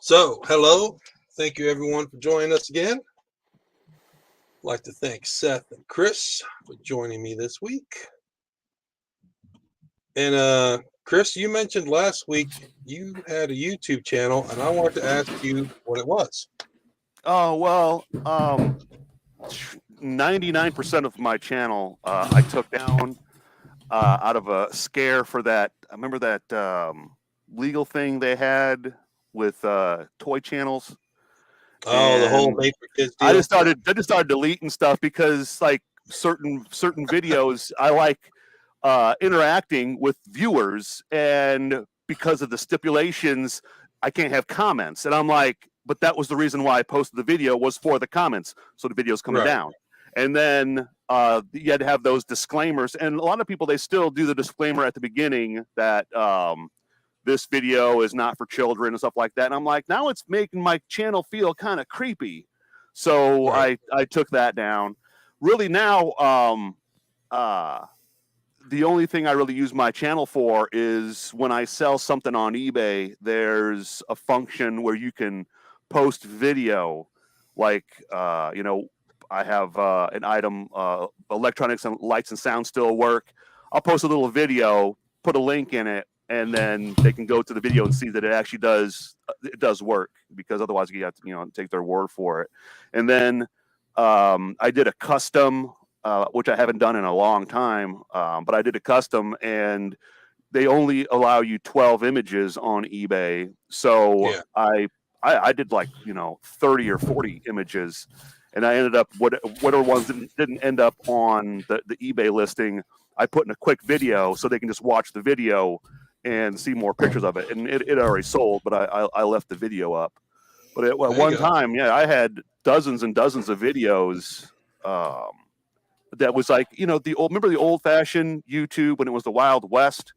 So, hello. Thank you, everyone, for joining us again. I'd like to thank Seth and Chris for joining me this week. And Chris, you mentioned last week you had a YouTube channel, and I wanted to ask you what it was. Oh, well, 99% of my channel I took down out of a scare for that. I remember that legal thing they had with toy channels. Oh, the whole And Made for Kids I deal. just started deleting stuff because like certain videos I like interacting with viewers, and because of the stipulations, I can't have comments. And I'm like, but that was the reason why I posted the video, was for the comments, so the video's coming Right. down. And then you had to have those disclaimers, and a lot of people, they still do the disclaimer at the beginning that this video is not for children and stuff like that. And I'm like, now it's making my channel feel kind of creepy. So Right. I took that down. Really now, the only thing I really use my channel for is when I sell something on eBay, there's a function where you can post video. Like, I have an item, electronics and lights and sound still work. I'll post a little video, put a link in it, and then they can go to the video and see that it actually does work, because otherwise you have to take their word for it. And then I did a custom, which I haven't done in a long time, but I did a custom, and they only allow you 12 images on eBay. So Yeah. I did like 30 or 40 images, and I ended up whatever ones didn't end up on the eBay listing, I put in a quick video so they can just watch the video and see more pictures of it. And it already sold, but I left the video up. But at one time, yeah, I had dozens and dozens of videos. That was like, remember the old fashioned YouTube when it was the Wild West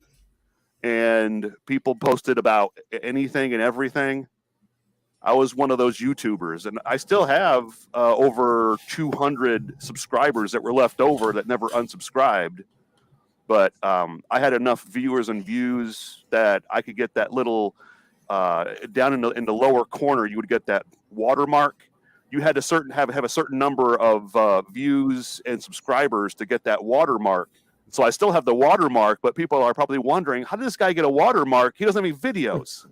and people posted about anything and everything? I was one of those YouTubers, and I still have over 200 subscribers that were left over that never unsubscribed. But I had enough viewers and views that I could get that little down in the lower corner. You would get that watermark. You had to have a certain number of views and subscribers to get that watermark. So I still have the watermark, but people are probably wondering, how did this guy get a watermark? He doesn't have any videos.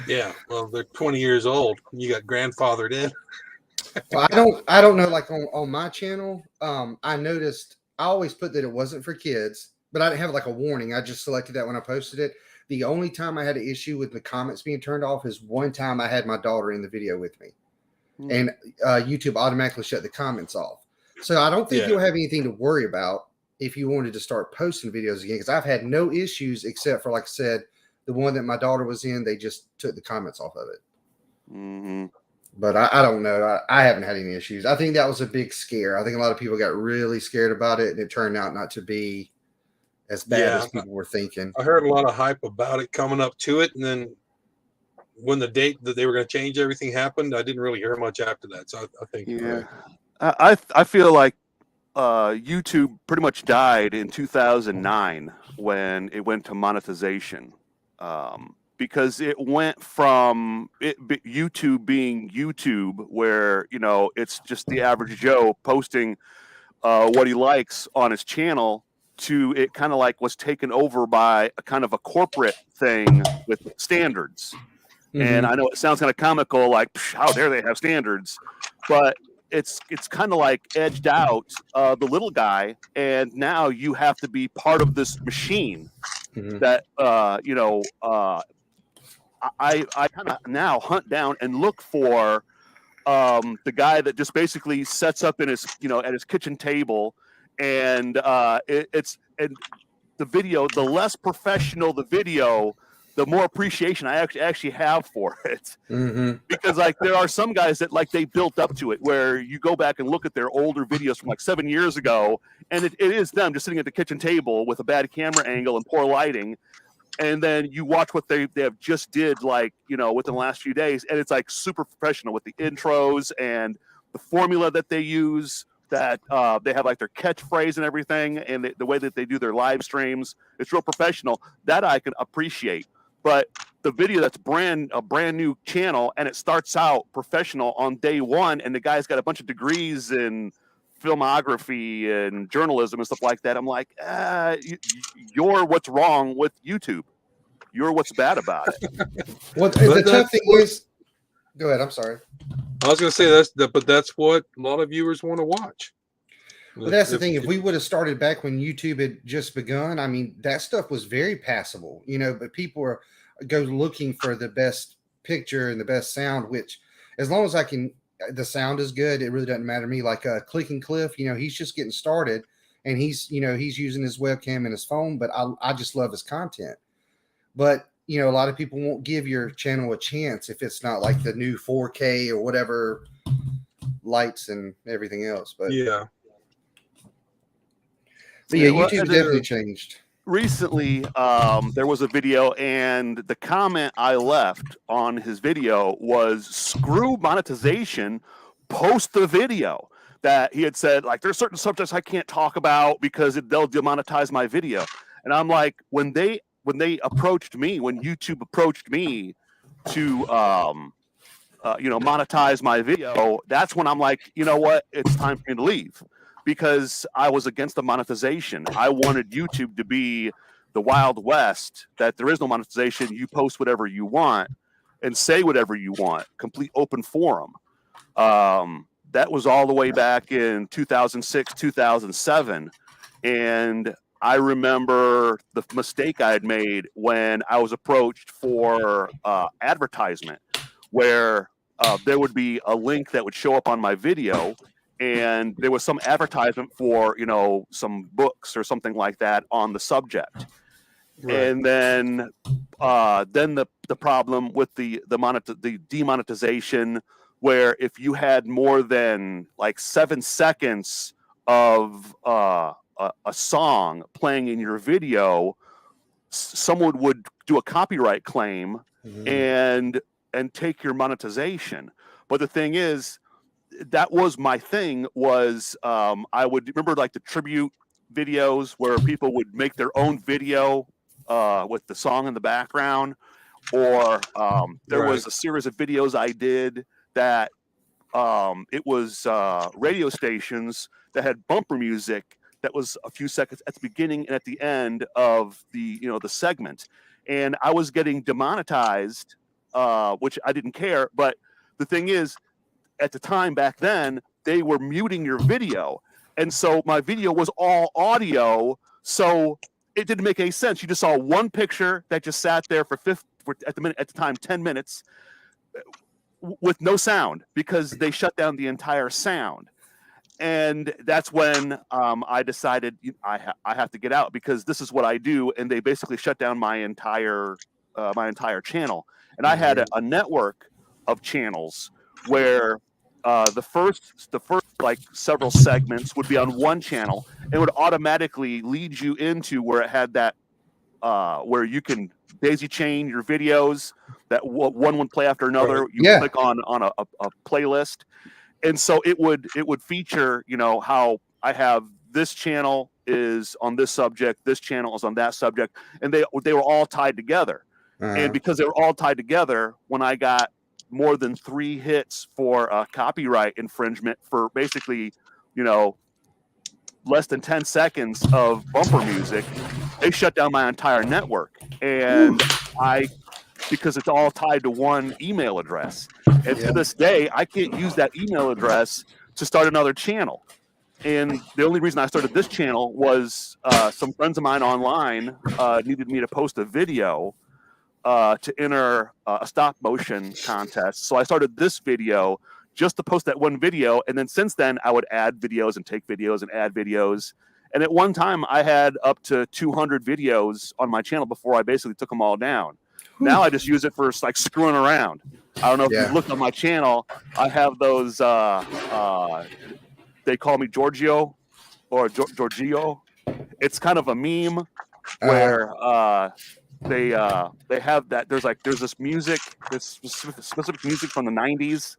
Yeah, well, they're 20 years old. You got grandfathered in. Well, I don't know. Like on my channel, I noticed I always put that it wasn't for kids, but I didn't have like a warning. I just selected that when I posted it. The only time I had an issue with the comments being turned off is one time I had my daughter in the video with me, and YouTube automatically shut the comments off. So I don't think you'll have anything to worry about if you wanted to start posting videos again, because I've had no issues except for, like I said, the one that my daughter was in. They just took the comments off of it. Mm-hmm. But I don't know. I haven't had any issues. I think that was a big scare. I think a lot of people got really scared about it, and it turned out not to be as bad as people were thinking. I heard a lot of hype about it coming up to it, and then when the date that they were going to change everything happened, I didn't really hear much after that. So I think I feel like YouTube pretty much died in 2009 when it went to monetization, because it went from YouTube being YouTube, where it's just the average Joe posting what he likes on his channel, to it kind of like was taken over by a kind of a corporate thing with standards. Mm-hmm. And I know it sounds kind of comical, like, how dare they have standards, but it's kind of like edged out the little guy, and now you have to be part of this machine. Mm-hmm. That I kind of now hunt down and look for the guy that just basically sets up in his at his kitchen table, and and the video, the less professional the video, the more appreciation I actually have for it. Mm-hmm. Because like there are some guys that like they built up to it, where you go back and look at their older videos from like 7 years ago, and it is them just sitting at the kitchen table with a bad camera angle and poor lighting. And then you watch what they have just did, like, within the last few days, and it's like super professional with the intros and the formula that they use, that they have like their catchphrase and everything, and the way that they do their live streams. It's real professional. That I can appreciate. But the video that's a brand new channel, and it starts out professional on day one, and the guy's got a bunch of degrees in filmography and journalism and stuff like that. I'm like, you're what's wrong with YouTube. You're what's bad about it. Well, the tough thing is, go ahead. I'm sorry. I was going to say but that's what a lot of viewers want to watch. Well, that's the thing. If we would have started back when YouTube had just begun, I mean, that stuff was very passable, but people go looking for the best picture and the best sound, which as long as the sound is good, it really doesn't matter to me. Like Clicking Cliff, he's just getting started and he's using his webcam and his phone, but I just love his content. But, a lot of people won't give your channel a chance if it's not like the new 4K or whatever lights and everything else. But yeah. But yeah, YouTube definitely changed. Recently, there was a video, and the comment I left on his video was, screw monetization, post the video. That he had said, like, there's certain subjects I can't talk about because they'll demonetize my video. And I'm like, when YouTube approached me to monetize my video, that's when I'm like, you know what, it's time for me to leave. Because I was against the monetization. I wanted YouTube to be the Wild West, that there is no monetization. You post whatever you want and say whatever you want, complete open forum. That was all the way back in 2006, 2007. And I remember the mistake I had made when I was approached for advertisement, where there would be a link that would show up on my video, and there was some advertisement for, some books or something like that on the subject. Right. And then the problem with the demonetization, where if you had more than like 7 seconds of a song playing in your video, someone would do a copyright claim and take your monetization. But the thing is, that was my thing, was I would remember like the tribute videos where people would make their own video with the song in the background, or there was a series of videos I did that it was radio stations that had bumper music that was a few seconds at the beginning and at the end of the segment, and I was getting demonetized, which I didn't care. But the thing is, at the time back then, they were muting your video. And so my video was all audio. So it didn't make any sense. You just saw one picture that just sat there for at the time, 10 minutes with no sound, because they shut down the entire sound. And that's when I decided I have to get out, because this is what I do. And they basically shut down my entire channel. And I had a network of channels where the first like several segments would be on one channel, and would automatically lead you into where it had that where you can daisy chain your videos, that one would play after another. You click on a playlist, and so it would feature, how I have this channel is on this subject, this channel is on that subject, and they were all tied together. And because they were all tied together, when I got more than 3 hits for copyright infringement for basically, less than 10 seconds of bumper music, they shut down my entire network. And because it's all tied to one email address. And to this day, I can't use that email address to start another channel. And the only reason I started this channel was some friends of mine online needed me to post a video to enter a stop motion contest. So I started this video just to post that one video. And then since then, I would add videos and take videos and add videos. And at one time, I had up to 200 videos on my channel before I basically took them all down. Now I just use it for like screwing around. I don't know if you've looked on my channel. I have those, they call me Giorgio or Giorgio. It's kind of a meme where they have that. There's this music, this specific music from the 90s,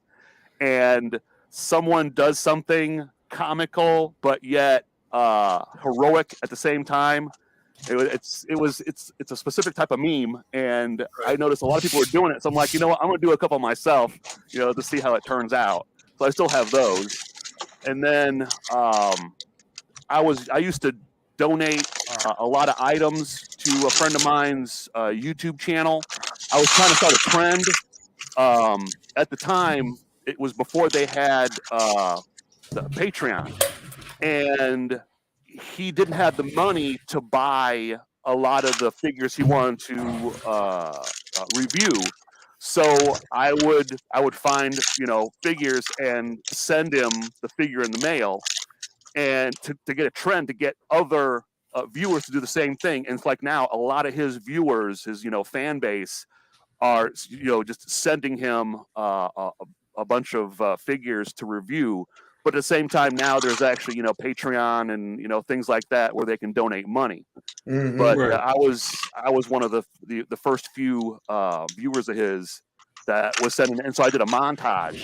and someone does something comical but yet heroic at the same time, It's a specific type of meme, and I noticed a lot of people were doing it. So I'm like, you know what, I'm gonna do a couple myself, to see how it turns out. So I still have those. And then I used to donate a lot of items to a friend of mine's YouTube channel. I was trying to start a trend. At the time, it was before they had the Patreon, and he didn't have the money to buy a lot of the figures he wanted to review. So I would find figures and send him the figure in the mail, and to get a trend, to get other viewers to do the same thing. And it's like now a lot of his viewers, his fan base, are just sending him a bunch of figures to review. But at the same time, now there's actually Patreon and things like that where they can donate money. Mhm. But Right. I was one of the first few viewers of his that was sending, and so I did a montage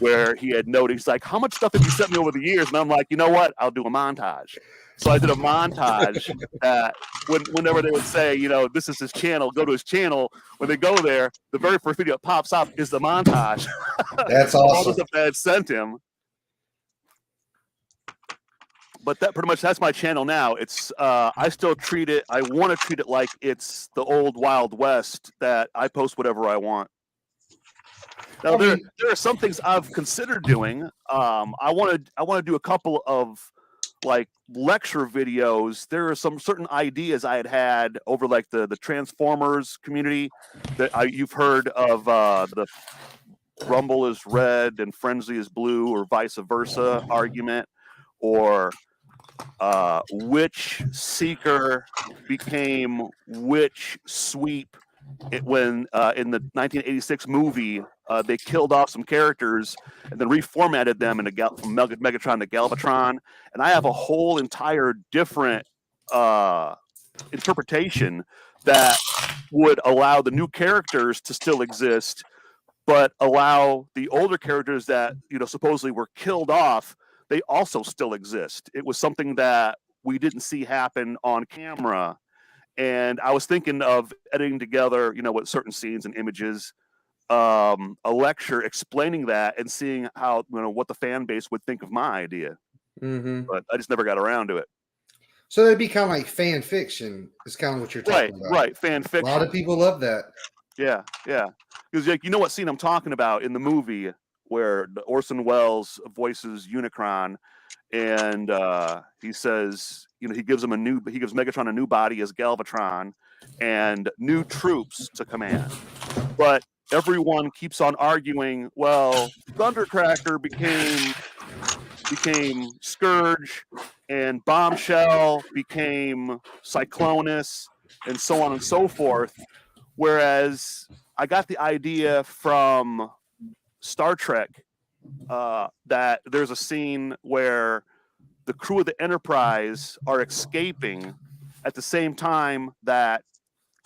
where he had noted, he's like, how much stuff have you sent me over the years? And I'm like, you know what, I'll do a montage. So I did a montage that whenever they would say, this is his channel, go to his channel, when they go there, the very first video that pops up is the montage. That's All the awesome. stuff that I had sent him. But that pretty much, that's my channel now. It's I still treat it, I want to treat it like it's the old Wild West, that I post whatever I want. Now there are some things I've considered doing. I want to do a couple of like lecture videos. There are some certain ideas I had over like the Transformers community that you've heard of, the Rumble is red and Frenzy is blue, or vice versa argument, or which seeker became which sweep when in the 1986 movie they killed off some characters and then reformatted them into from Megatron to Galvatron. And I have a whole entire different interpretation that would allow the new characters to still exist, but allow the older characters that supposedly were killed off, they also still exist. It was something that we didn't see happen on camera. And I was thinking of editing together, with certain scenes and images, a lecture explaining that and seeing how, what the fan base would think of my idea. Mm-hmm. But I just never got around to it. So it'd be kind of like fan fiction, is kind of what you're talking about. Right, fan fiction. A lot of people love that. Yeah. Because what scene I'm talking about in the movie where Orson Welles voices Unicron, and he says, he gives Megatron a new body as Galvatron and new troops to command. But everyone keeps on arguing, well, Thundercracker became Scourge, and Bombshell became Cyclonus, and so on and so forth. Whereas I got the idea from Star Trek that there's a scene where the crew of the Enterprise are escaping at the same time that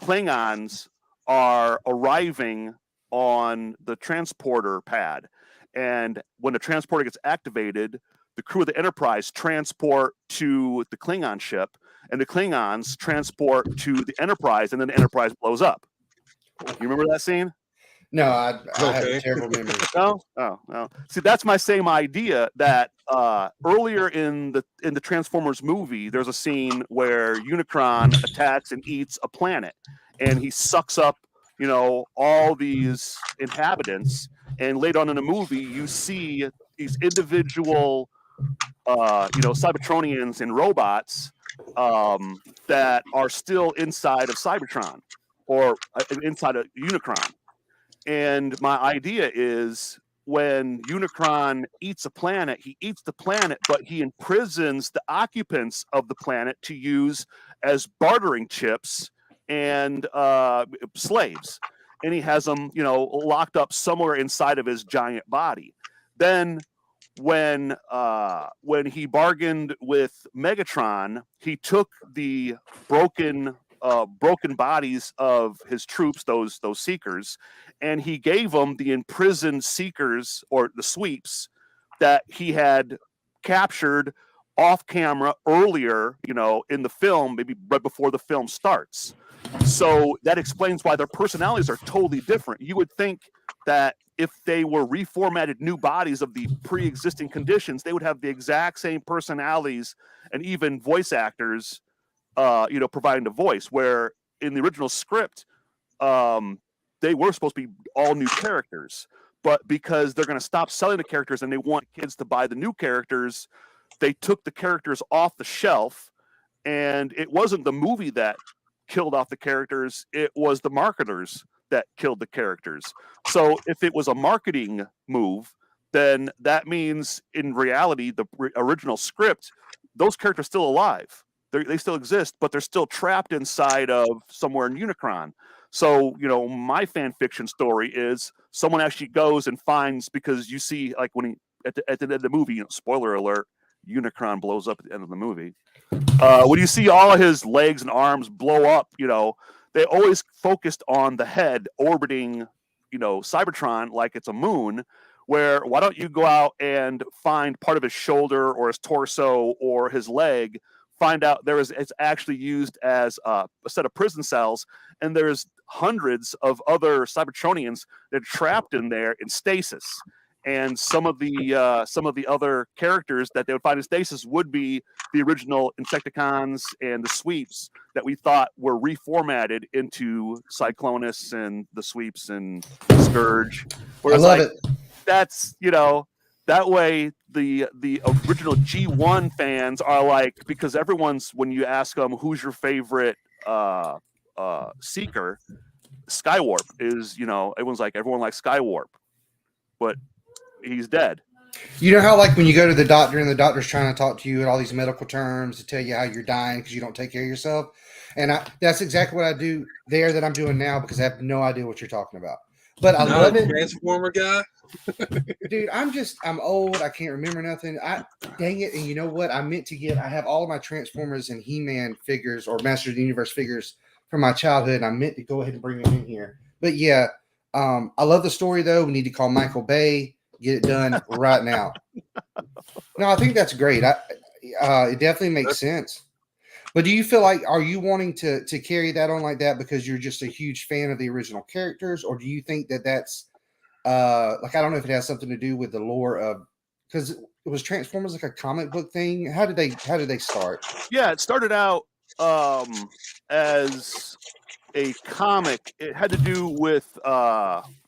Klingons are arriving on the transporter pad. And when the transporter gets activated, the crew of the Enterprise transport to the Klingon ship, and the Klingons transport to the Enterprise, and then the Enterprise blows up. You remember that scene? No, I have a terrible memory. No. See, that's my same idea. That earlier in the Transformers movie, there's a scene where Unicron attacks and eats a planet, and he sucks up, all these inhabitants. And later on in the movie, you see these individual, Cybertronians and robots that are still inside of Cybertron or inside of Unicron. And my idea is, when Unicron eats a planet, he eats the planet, but he imprisons the occupants of the planet to use as bartering chips and slaves. And he has them, locked up somewhere inside of his giant body. Then when he bargained with Megatron, he took the broken bodies of his troops, those seekers, and he gave them the imprisoned seekers, or the sweeps, that he had captured off camera earlier, in the film, maybe right before the film starts. So that explains why their personalities are totally different. You would think that if they were reformatted new bodies of the pre-existing conditions, they would have the exact same personalities and even voice actors, providing the voice, where in the original script, they were supposed to be all new characters. But because they're going to stop selling the characters and they want kids to buy the new characters, they took the characters off the shelf. And it wasn't the movie that killed off the characters, it was the marketers that killed the characters. So if it was a marketing move, then that means in reality, the original script, those characters still alive. They still exist, but they're still trapped inside of somewhere in Unicron. So, my fan fiction story is someone actually goes and finds, because you see, like when at the end of the movie, spoiler alert, Unicron blows up at the end of the movie. When you see all of his legs and arms blow up, they always focused on the head orbiting, Cybertron like it's a moon, where why don't you go out and find part of his shoulder or his torso or his leg, find out it's actually used as a set of prison cells, and there's hundreds of other Cybertronians that are trapped in there in stasis. And some of the other characters that they would find in stasis would be the original Insecticons and the Sweeps that we thought were reformatted into Cyclonus and the Sweeps and Scourge. Whereas, I love it. That's, that way the original G1 fans are like, because everyone's, when you ask them who's your favorite Seeker, Skywarp is, everyone likes Skywarp, but he's dead. You know how, like, when you go to the doctor and the doctor's trying to talk to you in all these medical terms to tell you how you're dying because you don't take care of yourself? And that's exactly what I do there that I'm doing now, because I have no idea what you're talking about. But I love it. Transformer guy? Dude, I'm old. I can't remember nothing. Dang it. And you know what? I have all of my Transformers and He-Man figures or Masters of the Universe figures from my childhood, and I meant to go ahead and bring them in here. But yeah, I love the story, though. We need to call Michael Bay. Get it done right now. No, I think that's great. It definitely makes sense. But do you feel like, are you wanting to carry that on like that because you're just a huge fan of the original characters, or do you think that that's like, I don't know if it has something to do with the lore of, because it was Transformers like a comic book thing? How did they start? Yeah, it started out as a comic. It had to do with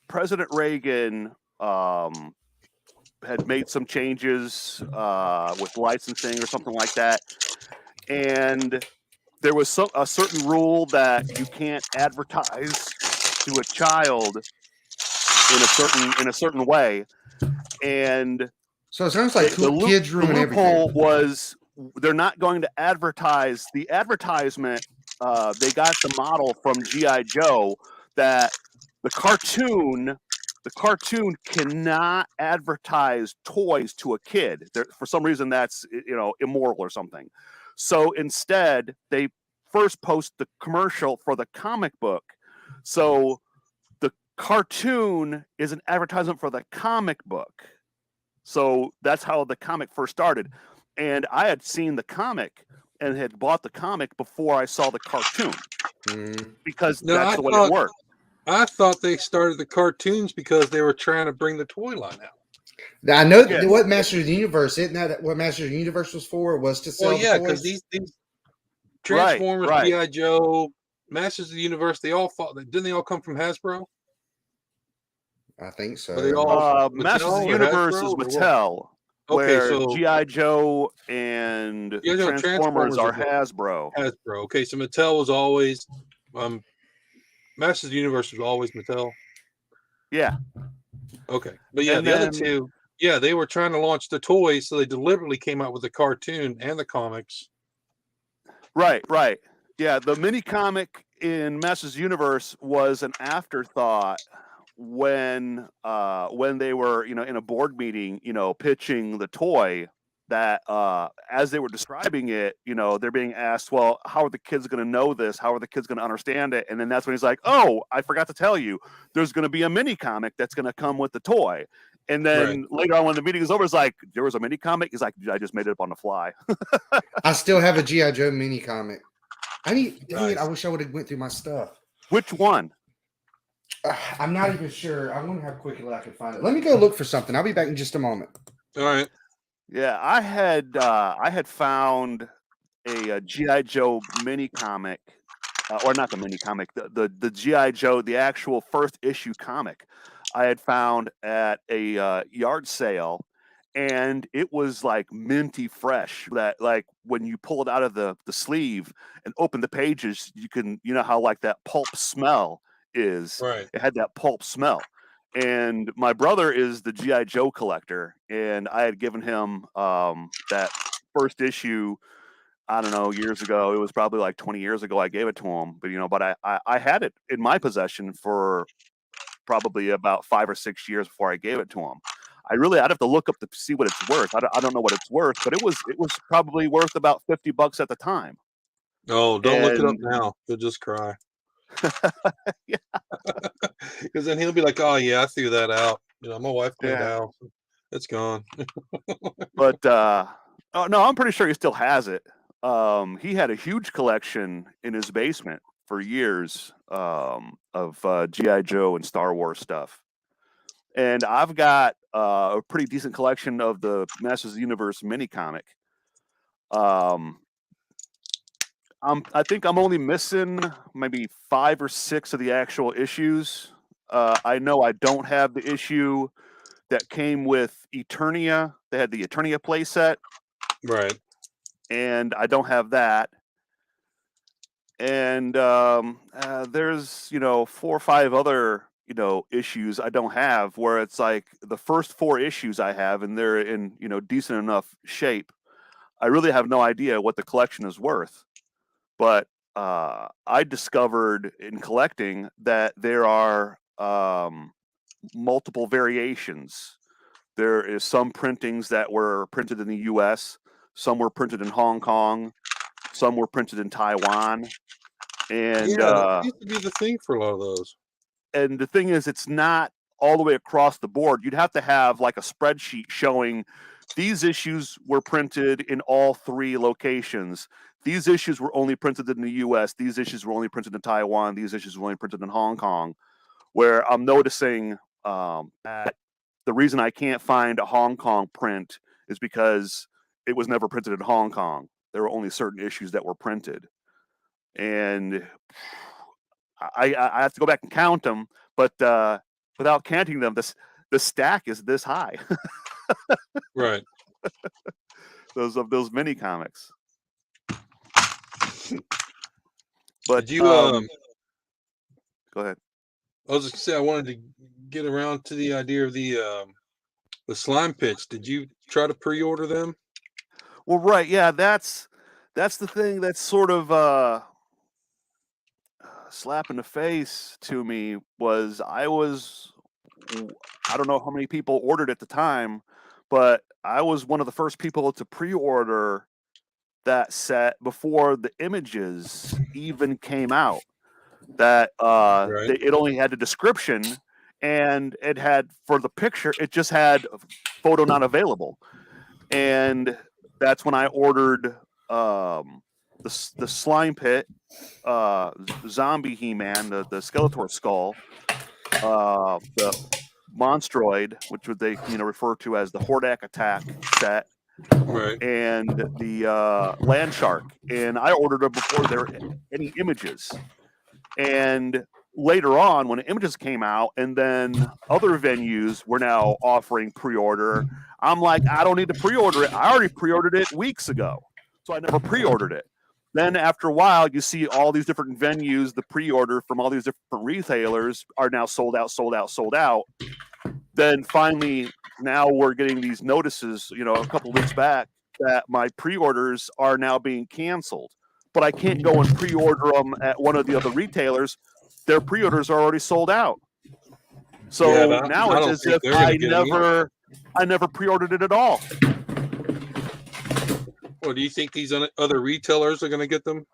President Reagan had made some changes with licensing or something like that, and there was a certain rule that you can't advertise to a child in a certain way, and so it sounds like kids ruin everything. The loophole was they're not going to advertise. The advertisement, they got the model from G.I. Joe that the cartoon cannot advertise toys to a kid. For some reason, that's immoral or something. So instead, they first post the commercial for the comic book. So the cartoon is an advertisement for the comic book. So that's how the comic first started. And I had seen the comic and had bought the comic before I saw the cartoon, because that's the way it worked. I thought they started the cartoons because they were trying to bring the toy line out. I know what Masters of the Universe, isn't that what Masters of the Universe was for? Was to sell. Well, yeah, because these Transformers, G.I. Joe, Masters of the Universe, they all fought. Didn't they all come from Hasbro? I think so. Masters of the Universe is Mattel. Okay, so G.I. Joe and Transformers are Hasbro. Hasbro. Okay, so Mattel was always Masters of the Universe was always Mattel. Yeah. Okay, but yeah, the other two, yeah, they were trying to launch the toys, so they deliberately came out with the cartoon and the comics. Right. Yeah, the mini comic in Masters of the Universe was an afterthought when they were in a board meeting pitching the toy, that as they were describing it, they're being asked, well, how are the kids going to know this, how are the kids going to understand it? And then that's when he's like, oh, I forgot to tell you, there's going to be a mini comic that's going to come with the toy. And then later on when the meeting is over, it's like, there was a mini comic. He's like, I just made it up on the fly. I still have a G.I. Joe mini comic. Dang Nice. it, I wish I would have went through my stuff. Which one? I'm not even sure. I wonder how quickly I can find it. Let me go look for something. I'll be back in just a moment. All right. Yeah, I had found a G.I. Joe mini comic, or not the mini comic, the G.I. Joe, the actual first issue comic I had found at a yard sale, and it was like minty fresh. That like when you pull it out of the sleeve and open the pages, you know how like that pulp smell is. Right. It had that pulp smell. And my brother is the G.I. Joe collector, and I had given him that first issue, I don't know, years ago. It was probably like 20 years ago I gave it to him. But I had it in my possession for probably about 5 or 6 years before I gave it to him. I'd have to look up to see what it's worth. I don't know what it's worth, but it was probably worth about $50 at the time. Oh, don't look it up now. You'll just cry. Yeah. Because then he'll be like, "Oh yeah, I threw that out. You know, my wife cleaned the house. It's gone." But oh no, I'm pretty sure he still has it. He had a huge collection in his basement for years of G.I. Joe and Star Wars stuff. And I've got a pretty decent collection of the Masters of the Universe mini comic. I think I'm only missing maybe 5 or 6 of the actual issues. I know I don't have the issue that came with Eternia. They had the Eternia playset. Right. And I don't have that. And there's 4 or 5 other issues I don't have, where it's like the first 4 issues I have, and they're in decent enough shape. I really have no idea what the collection is worth. But I discovered in collecting that there are multiple variations. There is some printings that were printed in the U.S., some were printed in Hong Kong, some were printed in Taiwan. And that used to be the thing for a lot of those. And the thing is, it's not all the way across the board. You'd have to have like a spreadsheet showing these issues were printed in all 3 locations. These issues were only printed in the U.S. These issues were only printed in Taiwan. These issues were only printed in Hong Kong. Where I'm noticing that the reason I can't find a Hong Kong print is because it was never printed in Hong Kong. There were only certain issues that were printed. And I have to go back and count them, but without counting them, the stack is this high. Right. those mini comics. But did you go ahead. I was just gonna say, I wanted to get around to the idea of the slime pits. Did you try to pre-order them? Well, right, yeah, that's the thing that's sort of slap in the face to me. I don't know how many people ordered at the time, but I was one of the first people to pre-order that set before the images even came out. That it only had a description, and it had, for the picture, it just had photo not available. And that's when I ordered the slime pit, zombie He-Man, the Skeletor skull, the Monstroid, which would they refer to as the Hordak Attack set, Right. and the Land Shark. And I ordered them before there were any images. And later on, when the images came out, and then other venues were now offering pre-order, I'm like, I don't need to pre-order it. I already pre-ordered it weeks ago, so I never pre-ordered it. Then after a while, you see all these different venues, the pre-order from all these different retailers are now sold out, sold out, sold out. Then finally, now we're getting these notices, a couple of weeks back, that my pre-orders are now being canceled. But I can't go and pre-order them at one of the other retailers. Their pre-orders are already sold out. So now it's as if I never pre-ordered it at all. Well, do you think these other retailers are going to get them?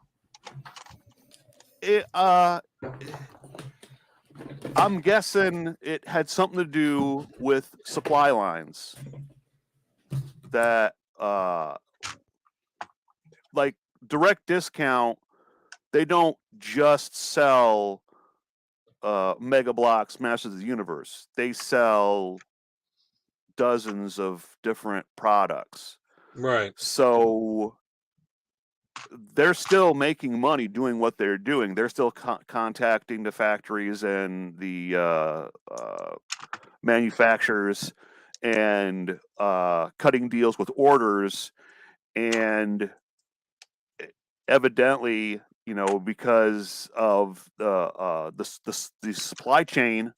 I'm guessing it had something to do with supply lines that, like Direct Discount, they don't just sell Mega Bloks Masters of the Universe. They sell dozens of different products. Right. So they're still making money doing what they're doing. They're still contacting the factories and the manufacturers and cutting deals with orders. And evidently, you know, because of the supply chain,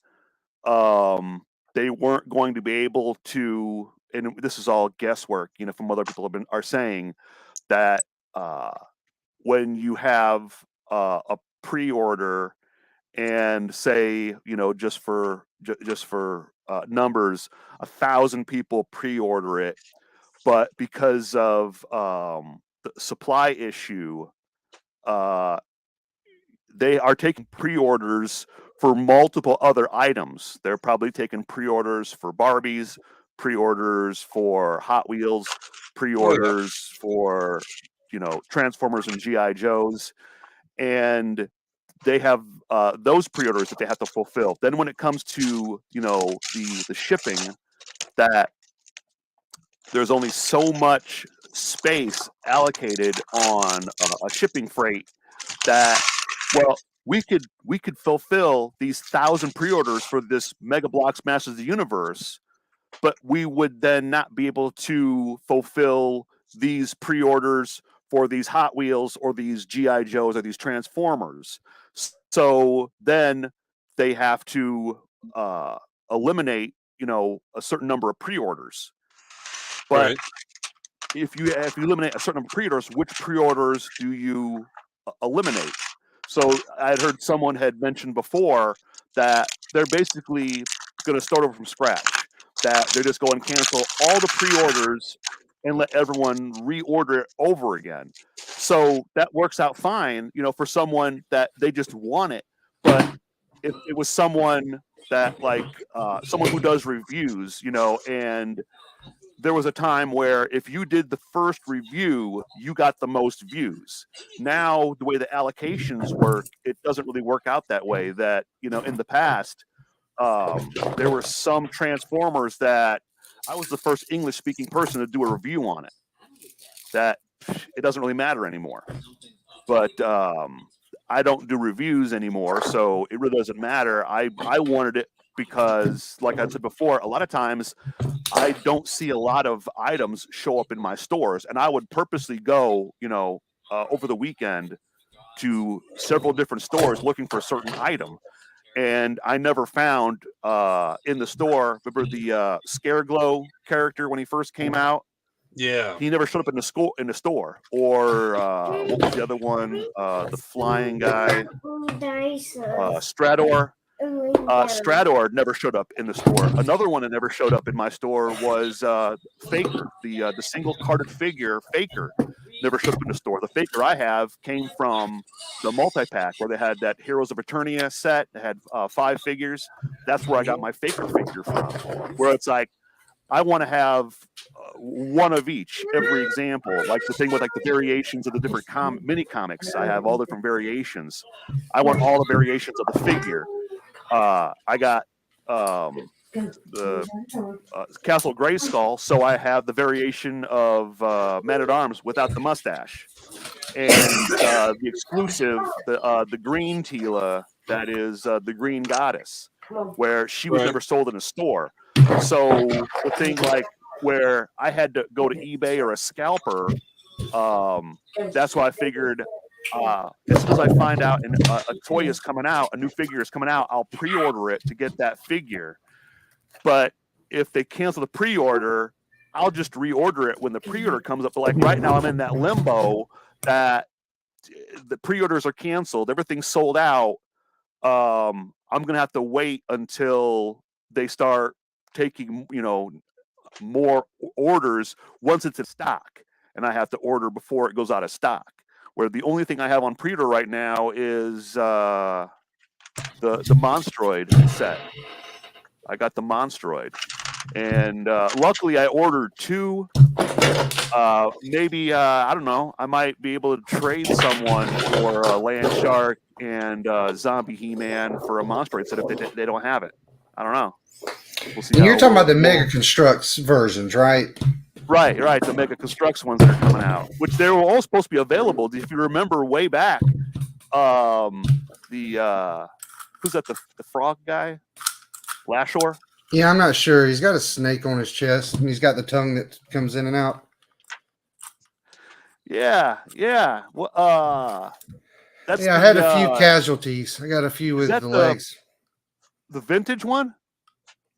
they weren't going to be able to. And this is all guesswork, you know, from other people are saying that when you have a pre-order and say, you know, just for numbers, 1,000 people pre-order it, but because of the supply issue, they are taking pre-orders for multiple other items. They're probably taking pre-orders for Barbies, pre-orders for Hot Wheels, pre-orders for, you know, Transformers and GI Joes, and they have those pre-orders that they have to fulfill. Then when it comes to, you know, the shipping, that there's only so much space allocated on a shipping freight that, well, we could fulfill these 1,000 pre-orders for this Mega Bloks Masters of the Universe, but we would then not be able to fulfill these pre-orders for these Hot Wheels or these GI Joes or these Transformers. So then they have to eliminate, you know, a certain number of pre-orders. But Right. if you eliminate a certain number of pre-orders, which pre-orders do you eliminate? So I had heard someone had mentioned before that they're basically going to start over from scratch. That they're just going to cancel all the pre-orders and let everyone reorder it over again. So that works out fine, you know, for someone that they just want it. But if it was someone that, like, someone who does reviews, you know, and there was a time where if you did the first review, you got the most views. Now, the way the allocations work, it doesn't really work out that way. That, you know, in the past, there were some Transformers that I was the first English-speaking person to do a review on it. That it doesn't really matter anymore. But I don't do reviews anymore, so it really doesn't matter. I wanted it because, like I said before, a lot of times I don't see a lot of items show up in my stores, and I would purposely go, you know, over the weekend to several different stores looking for a certain item, and I never found in the store. Remember the Scare Glow character when he first came out? Yeah. He never showed up in the store. Or what was the other one? The flying guy, Strador. Strador never showed up in the store. Another one that never showed up in my store was Faker, the single carded figure Faker. Never showed up in the store. The Faker I have came from the multi-pack where they had that Heroes of Eternia set. They had 5 figures. That's where I got my Faker figure from. Where it's like, I want to have one of each, every example. Like the thing with like the variations of the different mini comics. I have all different variations. I want all the variations of the figure. I got the Castle Grayskull, so I have the variation of Man-at-Arms without the mustache, and the exclusive, the green Tila, that is the Green Goddess, where she was never sold in a store. So the thing, like, where I had to go to eBay or a scalper, that's why I figured as soon as I find out a toy is coming out, a new figure is coming out, I'll pre-order it to get that figure. But if they cancel the pre-order, I'll just reorder it when the pre-order comes up. But like right now, I'm in that limbo that the pre-orders are canceled, everything's sold out. I'm gonna have to wait until they start taking, you know, more orders once it's in stock, and I have to order before it goes out of stock. Where the only thing I have on pre-order right now is the Monstroid set. I got the Monstroid, and luckily I ordered 2. Maybe I don't know. I might be able to trade someone for a Land Shark and Zombie He-Man for a Monstroid set if they don't have it. I don't know. We'll see. And you're talking about the Mega Constructs versions, right? Right. The Mega Constructs ones that are coming out, which they were all supposed to be available. If you remember way back, who's that? The frog guy, Lashor. Yeah, I'm not sure. He's got a snake on his chest, and he's got the tongue that comes in and out. Yeah. Well, that's I had a few casualties. I got a few with the legs. The vintage one?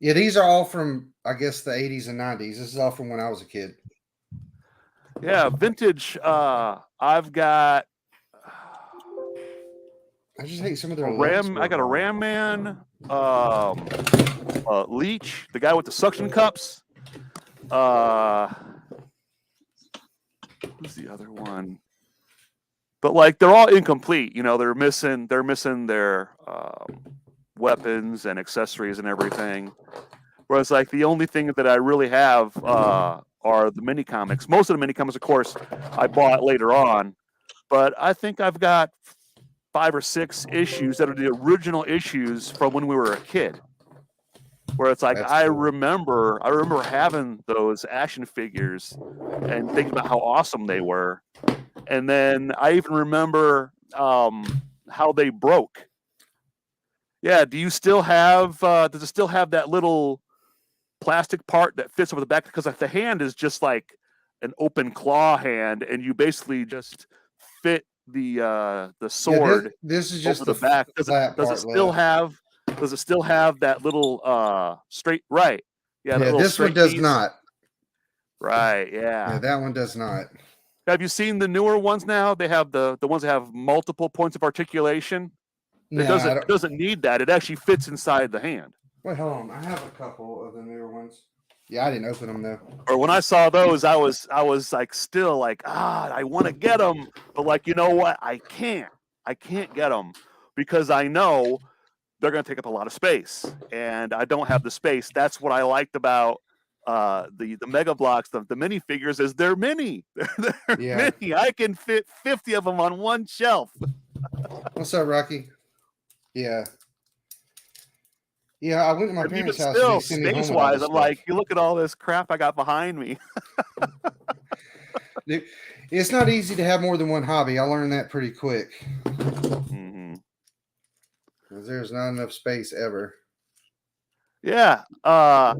Yeah, these are all from, I guess, the 80s and 90s. This is all from when I was a kid. Yeah, vintage. I've got. I just hate some of their I got a Ram Man, Leech, the guy with the suction cups. Who's the other one? But like they're all incomplete. They're missing their weapons and accessories and everything. Whereas like the only thing that I really have are the mini comics. Most of the mini comics, of course, I bought later on. But I think I've got 5 or 6 issues that are the original issues from when we were a kid. Where it's like I remember having those action figures and thinking about how awesome they were. And then I even remember how they broke. Yeah, do you still have does it still have that little plastic part that fits over the back? Because the hand is just like an open claw hand, and you basically just fit the sword. Yeah, this is just over the back. Does it still have that little straight right? Yeah, this one does piece. not. Right, yeah. Yeah, that one does not. Have you seen the newer ones now? They have the ones that have multiple points of articulation. No, it doesn't need that. It actually fits inside the hand. Wait, hold on. I have a couple of the newer ones. Yeah, I didn't open them though. Or when I saw those, I was like still like, I want to get them, but like, you know what? I can't get them because I know they're going to take up a lot of space, and I don't have the space. That's what I liked about the Mega Blocks, the minifigures, is they're mini. They're mini. I can fit 50 of them on one shelf. What's up, Rocky? Yeah. Yeah, I went to my parents' house. Still, space-wise, I'm like, you look at all this crap I got behind me. Dude, it's not easy to have more than one hobby. I learned that pretty quick. Mm-hmm. There's not enough space ever. Yeah. I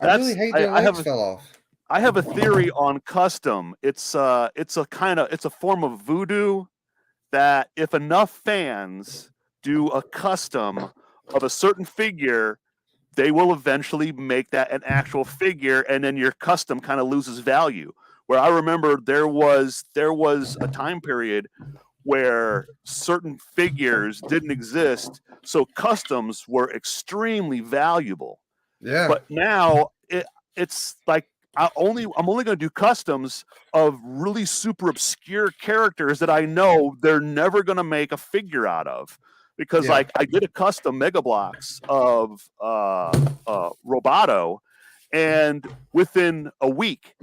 really hate that legs fell off. I have a theory on custom. It's a form of voodoo that if enough fans do a custom of a certain figure, they will eventually make that an actual figure, and then your custom kind of loses value. Where I remember there was a time period where certain figures didn't exist, so customs were extremely valuable. Yeah. But now it's like I'm only going to do customs of really super obscure characters that I know they're never going to make a figure out of. Because like I did a custom Mega Blocks of Roboto, and within a week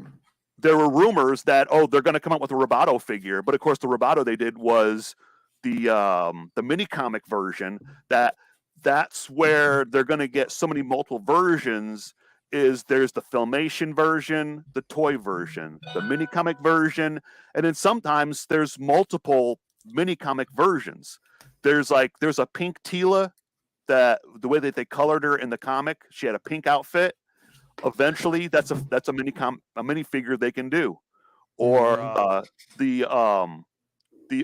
there were rumors that they're going to come out with a Roboto figure, but of course the Roboto they did was the mini comic version. That's where they're going to get so many multiple versions. There's the Filmation version, the toy version, the mini comic version, and then sometimes there's multiple mini comic versions. There's a pink Tila that the way that they colored her in the comic, she had a pink outfit. Eventually, that's a mini figure they can do, or the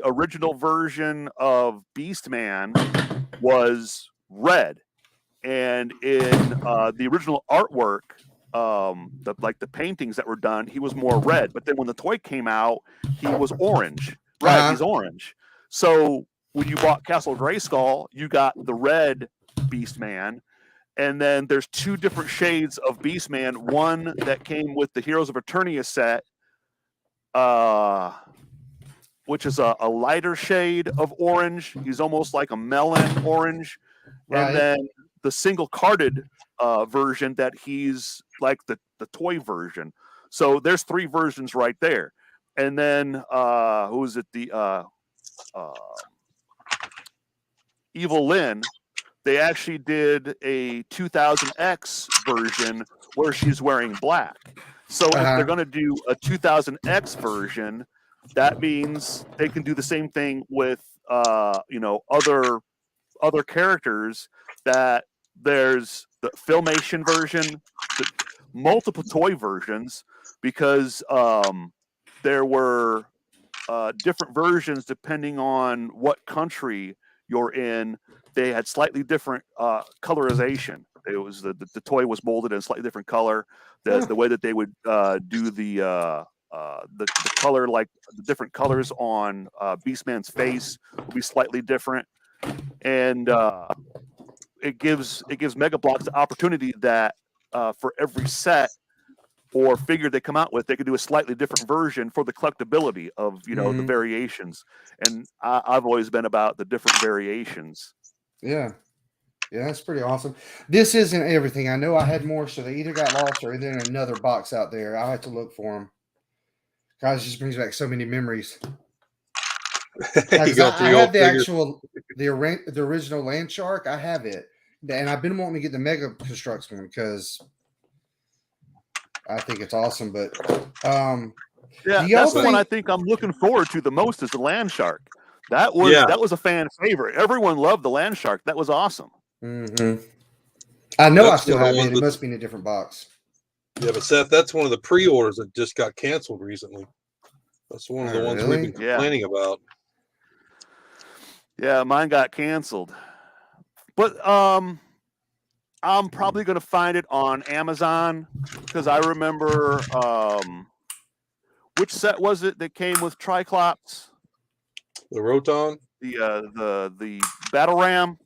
original version of Beastman was red, and in the original artwork, the paintings that were done, he was more red. But then when the toy came out, he was orange. Right, he's orange. So when you bought Castle Grayskull, you got the red Beastman, and then there's 2 different shades of Beastman. One that came with the Heroes of Eternia set, which is a lighter shade of orange. He's almost like a melon orange. and then the single carded version that he's like the toy version. So there's 3 versions right there. And then who is it? The Evil Lynn. They actually did a 2000X version where she's wearing black. So if they're going to do a 2000X version, that means they can do the same thing with other characters. That there's the Filmation version, the multiple toy versions, because there were different versions depending on what country you're in. They had slightly different colorization. It was the toy was molded in a slightly different color. The way that they would do the color, like the different colors on Beastman's face, will be slightly different, and it gives Mega Bloks the opportunity that for every set or figure they come out with, they could do a slightly different version for the collectability of the variations. And I've always been about the different variations. Yeah, that's pretty awesome. This isn't everything. I know I had more, so they either got lost or they're in another box out there. I'll have to look for them. Guys, it just brings back so many memories. You got I have the original Land Shark. I have it, and I've been wanting to get the Mega Constructs one because I think it's awesome. But that's the one I think I'm looking forward to the most is the Land Shark. That was a fan favorite. Everyone loved the Land Shark. That was awesome. Mm-hmm. I know I still have it. It must be in a different box. Yeah, but Seth, that's one of the pre-orders that just got canceled recently. That's one of the ones we've been complaining about. Yeah, mine got canceled. But I'm probably going to find it on Amazon because I remember which set was it that came with Triclops? The Roton? The Battle Ram.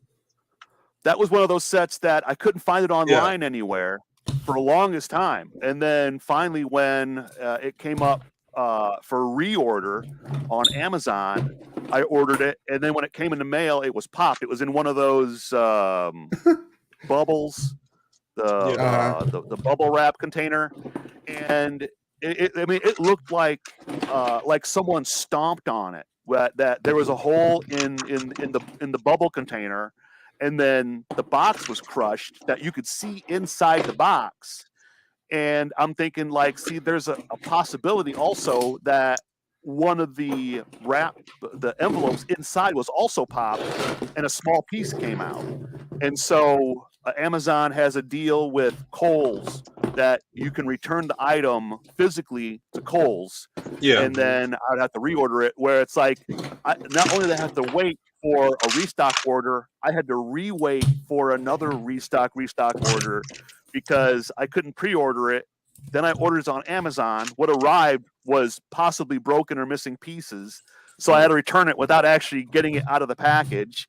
That was one of those sets that I couldn't find it online anywhere for the longest time. And then finally when it came up for reorder on Amazon, I ordered it. And then when it came in the mail, it was popped. It was in one of those bubbles, the bubble wrap container. And it looked like someone stomped on it. That there was a hole in the bubble container, and then the box was crushed that you could see inside the box. And I'm thinking, there's a possibility also that one of the envelopes inside was also popped, and a small piece came out. And so Amazon has a deal with Kohl's that you can return the item physically to Kohl's, and then I'd have to reorder it. Where it's like, not only did I have to wait for a restock order, I had to re-wait for another restock order because I couldn't pre-order it. Then I ordered it on Amazon. What arrived was possibly broken or missing pieces, so I had to return it without actually getting it out of the package,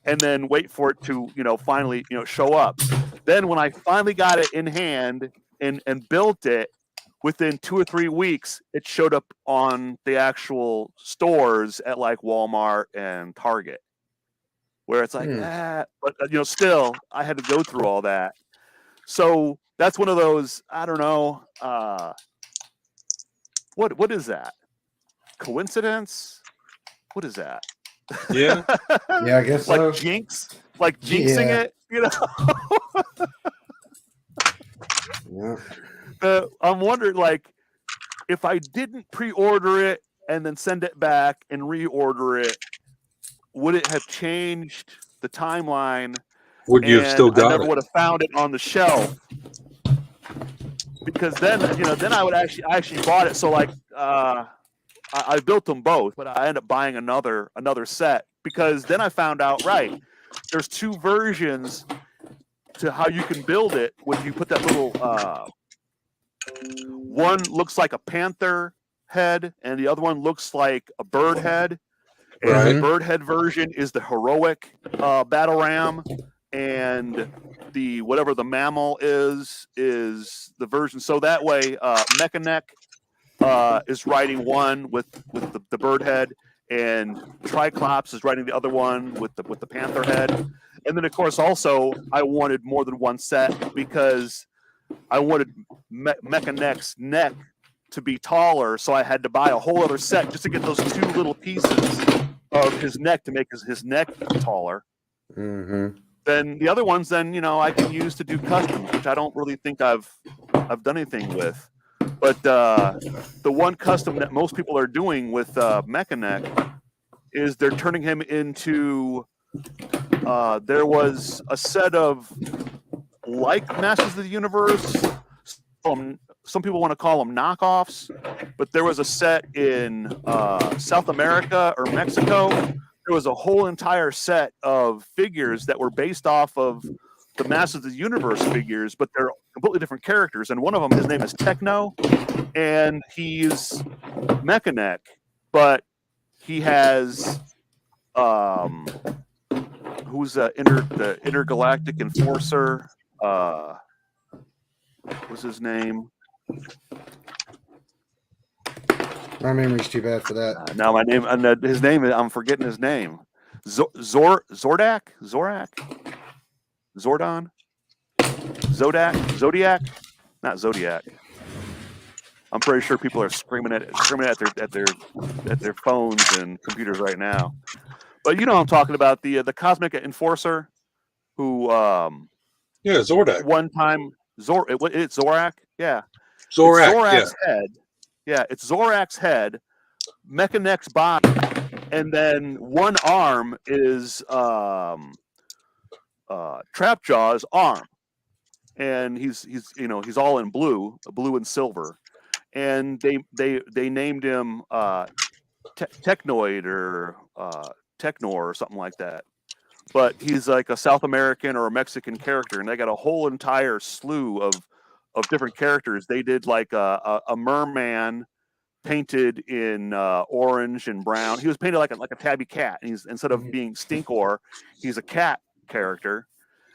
and then wait for it to finally show up. Then when I finally got it in hand and built it, within 2 or 3 weeks, it showed up on the actual stores at like Walmart and Target, where it's like, but still I had to go through all that. So that's one of those, I don't know, what is that? Coincidence? What is that? Yeah. Yeah, I guess so. Like jinxing it, I'm wondering, if I didn't pre-order it and then send it back and reorder it, would it have changed the timeline? Would you have still got it? I never would have found it on the shelf. Because then, then I would actually bought it. So I built them both, but I ended up buying another set because then I found out, there's 2 versions to how you can build it when you put that little, one looks like a panther head and the other one looks like a bird head. And the bird head version is the heroic battle ram, and the whatever the mammal is the version. So that way, Mechaneck is riding one with the bird head, and Triclops is writing the other one with the panther head. And then, of course, also I wanted more than one set because I wanted Mechanek's neck to be taller, so I had to buy a whole other set just to get those two little pieces of his neck to make his neck taller. Mm-hmm. Then the other ones, then I can use to do customs, which I don't really think I've done anything with. But the one custom that most people are doing with Mechaneck is they're turning him into. There was a set of like Masters of the Universe. Some people want to call them knockoffs, but there was a set in South America or Mexico. There was a whole entire set of figures that were based off of the Masters of the Universe figures, but they're completely different characters. And one of them, his name is Techno, and he's Mechaneck, but he has who's the intergalactic enforcer? What's his name? My memory's too bad for that. Now my name, his name, I'm forgetting his name. Zordak? Zordon? Zodiac? Not Zodiac. I'm pretty sure people are screaming at their phones and computers right now. But you know what I'm talking about, the Cosmic Enforcer who Zordak. One time it's Zorak? Yeah. Zorak, it's Zorak's head. Yeah, it's Zorak's head, Mechaneck's body, and then one arm is Trapjaw's arm. And he's all in blue and silver. And they named him Technoid or Technor or something like that. But he's like a South American or a Mexican character, and they got a whole entire slew of different characters. They did like a merman painted in orange and brown. He was painted like a tabby cat, and he's instead of being Stinkor, he's a cat character.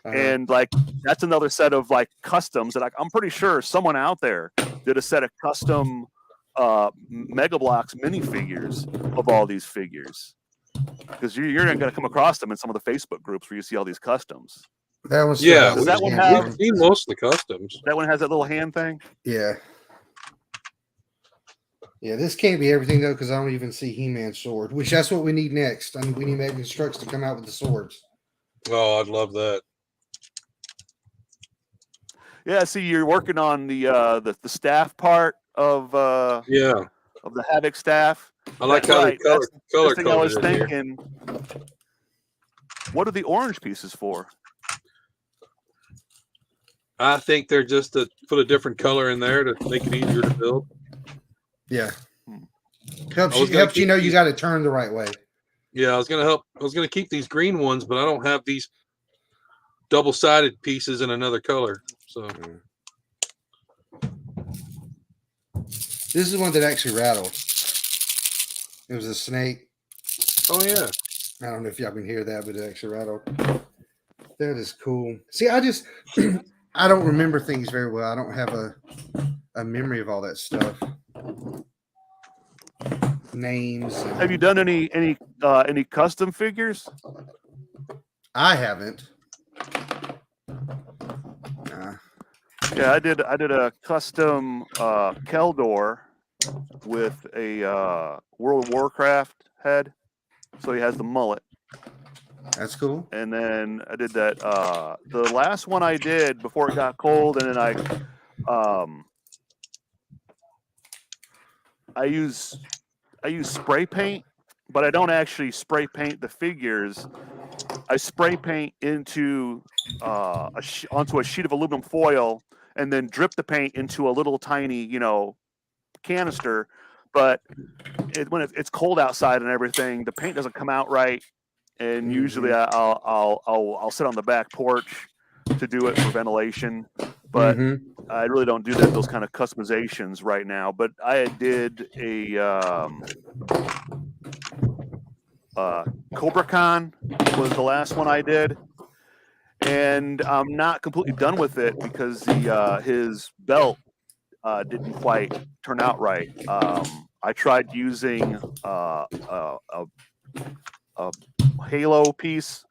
And like that's another set of like customs that I'm pretty sure someone out there did a set of custom Mega Bloks minifigures of all these figures, because you're going to come across them in some of the Facebook groups where you see all these customs. That was Does that one have? We've seen most of the customs. That one has that little hand thing. Yeah. Yeah, this can't be everything though, because I don't even see He-Man's sword, which that's what we need next. I mean, we need Megan Strux to come out with the swords. Oh, I'd love that. Yeah, see, you're working on the staff part of the HAVOC staff. I like That's how right. the color thing I was coded it thinking. What are the orange pieces for? I think they're just to put a different color in there to make it easier to build. Yeah. Helps you know you got to turn the right way. Yeah, I was gonna keep these green ones, but I don't have these double-sided pieces in another color. So this is one that actually rattled. It was a snake. Oh yeah. I don't know if y'all can hear that, but it actually rattled. That is cool. See, I just I don't remember things very well. I don't have a memory of all that stuff. Names. Have you done any custom figures? I haven't. Yeah, I did a custom Keldor with a World of Warcraft head, so he has the mullet. That's cool. And then I did that. The last one I did before it got cold, and then I use spray paint, but I don't actually spray paint the figures. I spray paint into onto a sheet of aluminum foil, and then drip the paint into a little tiny, canister. But when it's cold outside and everything, the paint doesn't come out right. And usually I'll sit on the back porch to do it for ventilation. But I really don't do those kind of customizations right now. But I did a Cobra Khan was the last one I did, and I'm not completely done with it because his belt didn't quite turn out right. I tried using a halo piece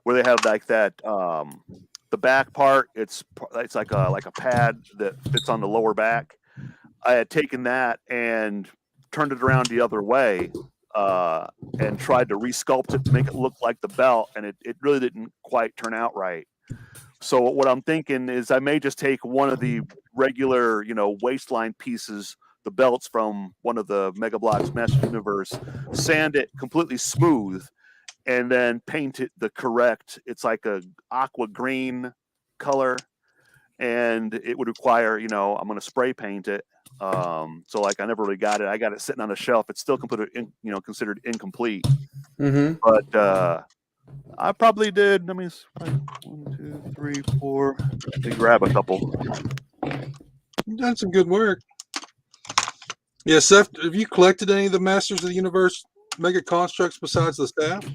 where they have like that the back part. It's like a pad that fits on the lower back. I had taken that and turned it around the other way and tried to resculpt it to make it look like the belt, and it really didn't quite turn out right. So what I'm thinking is I may just take one of the regular, waistline pieces, the belts from one of the Mega Bloks Mesh Universe, sand it completely smooth, and then paint it the correct. It's like a aqua green color, and it would require, I'm going to spray paint it. So like I never really got it. I got it sitting on a shelf. It's still considered incomplete. Mm-hmm. But I probably did. Let me 1, 2, 3, 4. Let me grab a couple. You've done some good work. Yeah, Seth, have you collected any of the Masters of the Universe Mega Constructs besides the staff?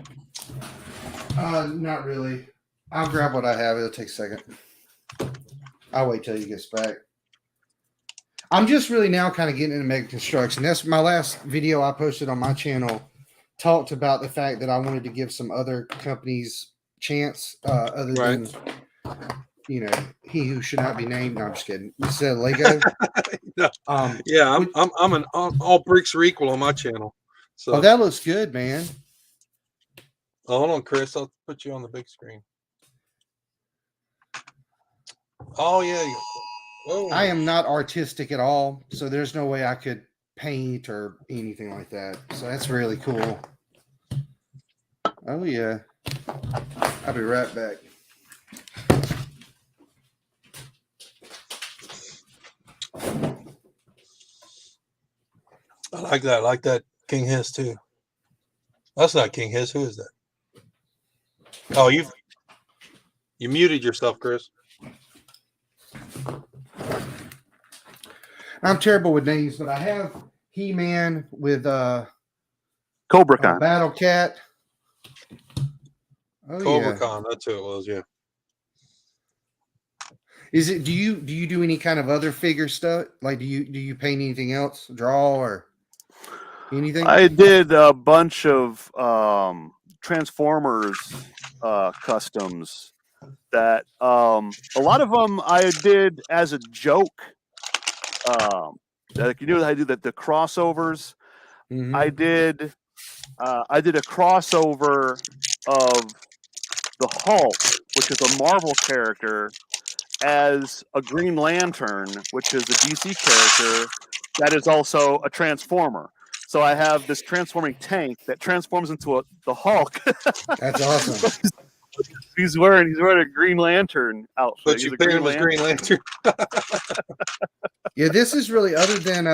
Not really. I'll grab what I have. It'll take a second. I'll wait till he gets back. I'm just really now kind of getting into Mega Construction. That's my last video I posted on my channel. Talked about the fact that I wanted to give some other companies chance other than he who should not be named. No, I'm just kidding. You said Lego. No. Yeah, I'm an all bricks are equal on my channel. So oh, that looks good, man. Oh, hold on, Chris. I'll put you on the big screen. Oh yeah. Oh. I am not artistic at all, so there's no way I could paint or anything like that. So that's really cool. Oh yeah. I'll be right back. I like that. I like that King Hiss too. That's not King Hiss. Who is that? Oh, you muted yourself, Chris. I'm terrible with names, but I have He-Man with Cobra Khan. Battle Cat. Oh, Cobra Khan, that's who it was, yeah. Is it do you do any kind of other figure stuff? Like do you paint anything else? Draw or anything? I did a bunch of Transformers customs that a lot of them I did as a joke. Like I do the crossovers. Mm-hmm. I did a crossover of the Hulk, which is a Marvel character, as a Green Lantern, which is a DC character that is also a Transformer. So I have this transforming tank that transforms into the Hulk. That's awesome. He's wearing a Green Lantern outfit. But you painted him as Green Lantern. Yeah, this is really other than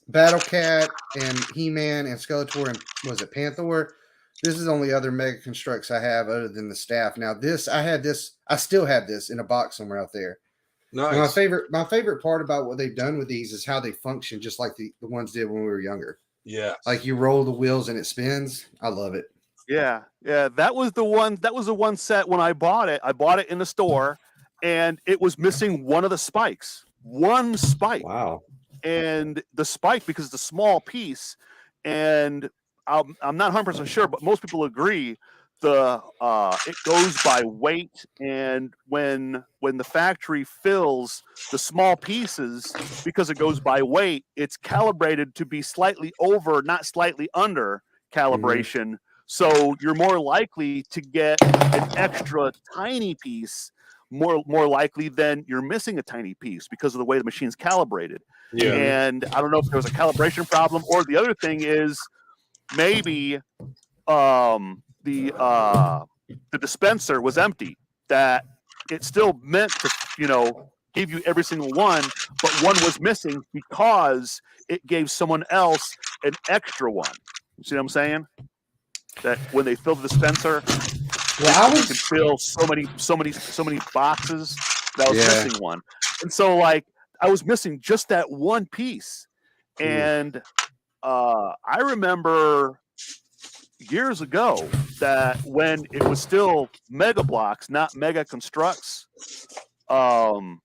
Battle Cat and He-Man and Skeletor and was it Panther? This is the only other Mega Constructs I have other than the staff. Now I still have this in a box somewhere out there. Nice. My favorite part about what they've done with these is how they function just like the ones did when we were younger. Yeah. Like you roll the wheels and it spins. I love it. Yeah. That was the one set when I bought it. I bought it in the store and it was missing one of the spikes. One spike. Wow. And the spike, because it's a small piece, and I'm not 100% sure, but most people agree it goes by weight, and when the factory fills the small pieces, because it goes by weight, it's calibrated to be slightly over, not slightly under calibration. Mm-hmm. So you're more likely to get an extra tiny piece, more likely than you're missing a tiny piece because of the way the machine's calibrated. Yeah. And I don't know if there was a calibration problem, or the other thing is maybe the dispenser was empty, that it still meant to give you every single one, but one was missing because it gave someone else an extra one. You see what I'm saying? That when they fill the dispenser, they could fill so many boxes that was missing one. And so like I was missing just that one piece. And I remember years ago that when it was still Mega Bloks, not Mega Constructs, I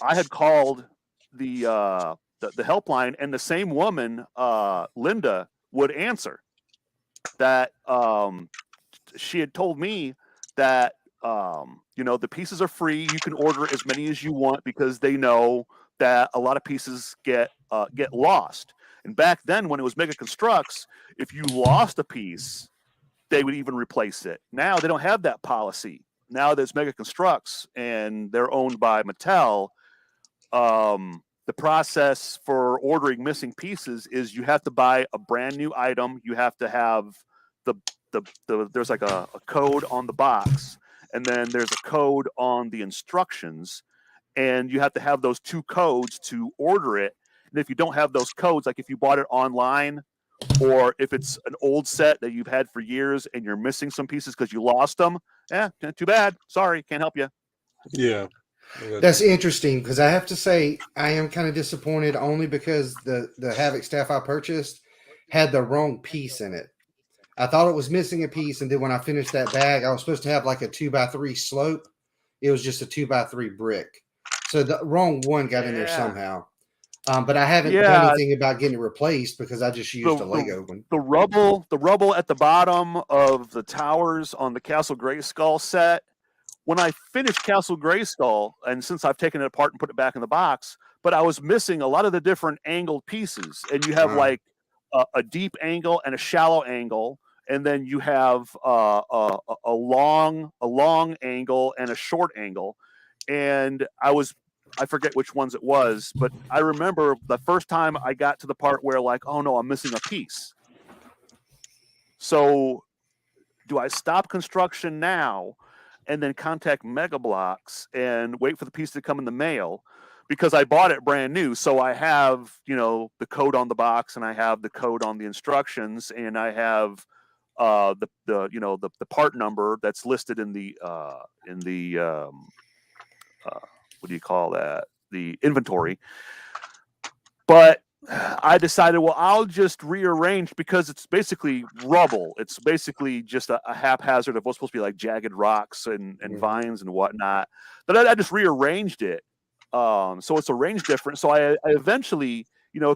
had called the the helpline, and the same woman, Linda, would answer that. She had told me that the pieces are free. You can order as many as you want because they know that a lot of pieces get lost. And back then, when it was Mega Constructs, if you lost a piece, they would even replace it. Now they don't have that policy. Now there's Mega Constructs, and they're owned by Mattel. The process for ordering missing pieces is you have to buy a brand new item. You have to have there's like a code on the box, and then there's a code on the instructions, and you have to have those two codes to order it. And if you don't have those codes, like if you bought it online, or if it's an old set that you've had for years and you're missing some pieces because you lost them, too bad. Sorry, can't help you. Yeah. That's interesting, because I have to say I am kind of disappointed only because the HAVOC staff I purchased had the wrong piece in it. I thought it was missing a piece, and then when I finished that bag, I was supposed to have like a 2x3 slope. It was just a 2x3 brick. So the wrong one got in there somehow. But I haven't done anything about getting it replaced because I just used a Lego one. The rubble at the bottom of the towers on the Castle Grayskull set. When I finished Castle Grayskull, and since I've taken it apart and put it back in the box, but I was missing a lot of the different angled pieces, and you have like a deep angle and a shallow angle, and then you have a long angle and a short angle, and I forget which ones it was, but I remember the first time I got to the part where like, oh no, I'm missing a piece. So do I stop construction now and then contact Mega Bloks and wait for the piece to come in the mail? Because I bought it brand new. So I have, the code on the box, and I have the code on the instructions, and I have the part number that's listed in the what do you call that? The inventory. But I decided, well, I'll just rearrange, because it's basically rubble. It's basically just a haphazard of what's supposed to be like jagged rocks and vines and whatnot. But I just rearranged it. So it's a range difference. So I eventually,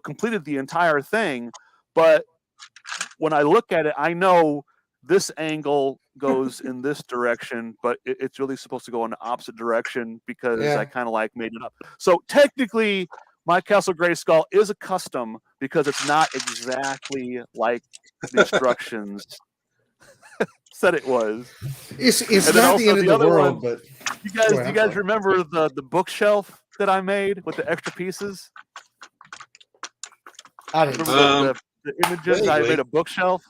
completed the entire thing. But when I look at it, I know this angle goes in this direction, but it's really supposed to go in the opposite direction because I kind of like made it up. So technically, my Castle Grayskull is a custom because it's not exactly like the instructions said it was. It's not the end of the world, but you guys remember the bookshelf that I made with the extra pieces? I didn't remember the images. I made a bookshelf.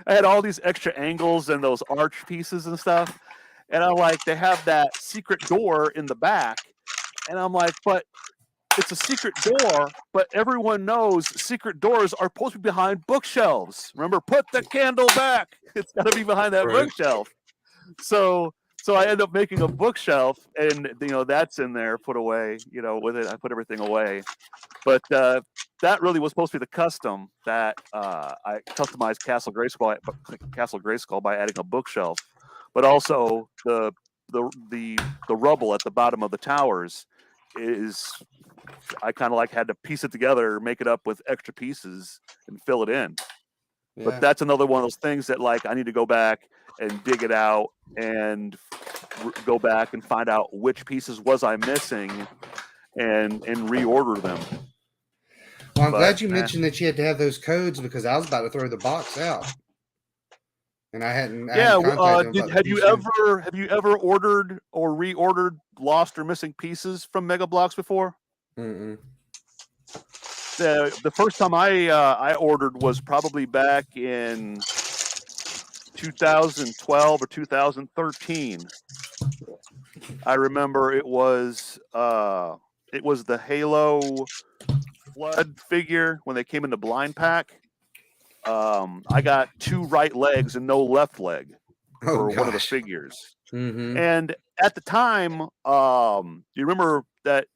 I had all these extra angles and those arch pieces and stuff. And I'm like, they have that secret door in the back. And I'm like, but it's a secret door, but everyone knows secret doors are supposed to be behind bookshelves. Remember, put the candle back. It's got to be behind that bookshelf. So I end up making a bookshelf, and that's in there, put away. With it, I put everything away. But that really was supposed to be the custom that I customized Castle Grayskull by adding a bookshelf, but also the rubble at the bottom of the towers is, I kind of like had to piece it together, make it up with extra pieces, and fill it in. Yeah. But that's another one of those things that like I need to go back and dig it out and go back and find out which pieces was I missing and reorder them. Well, I'm glad you mentioned that you had to have those codes, because I was about to throw the box out, and I hadn't. Have you ever ordered or reordered lost or missing pieces from Mega Bloks before? Mm-mm. The first time I ordered was probably back in 2012 or 2013. I remember it was the Halo Flood figure when they came in the blind pack. I got 2 right legs and no left leg for one of the figures. Mm-hmm. And at the time, you remember that